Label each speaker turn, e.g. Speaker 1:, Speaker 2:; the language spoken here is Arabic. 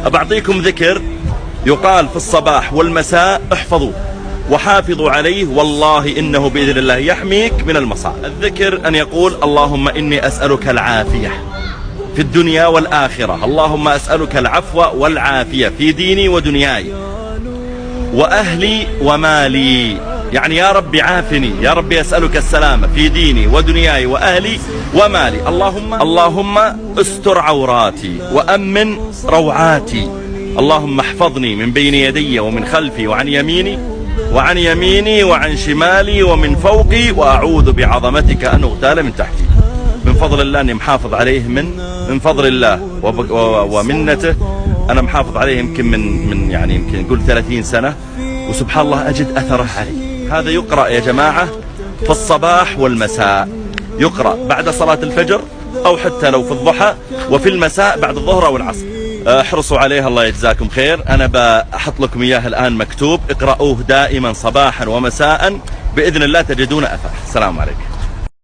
Speaker 1: بعطيكم ذكر يقال في الصباح والمساء، احفظوه وحافظوا عليه، والله إنه بإذن الله يحميك من المصائب. الذكر أن يقول اللهم إني أسألك العافية في الدنيا والآخرة، اللهم أسألك العفو والعافية في ديني ودنياي وأهلي ومالي. يعني يا رب عافني، يا رب أسألك السلامة في ديني ودنياي وأهلي ومالي. اللهم استر عوراتي وأمن روعاتي، اللهم احفظني من بين يدي ومن خلفي وعن يميني وعن شمالي ومن فوقي، وأعوذ بعظمتك أن أغتال من تحتي. من فضل الله أني محافظ عليه، من فضل الله ومنته أنا محافظ عليه يمكن يمكن نقول 30 سنة، وسبحان الله أجد أثره علي. هذا يقرأ يا جماعة في الصباح والمساء، يقرأ بعد صلاة الفجر أو حتى لو في الضحى، وفي المساء بعد الظهر أو العصر. احرصوا عليه، الله يجزاكم خير. أنا بأحط لكم إياه الآن مكتوب، اقرأوه دائما صباحا ومساء، بإذن الله تجدون أثره. السلام عليكم.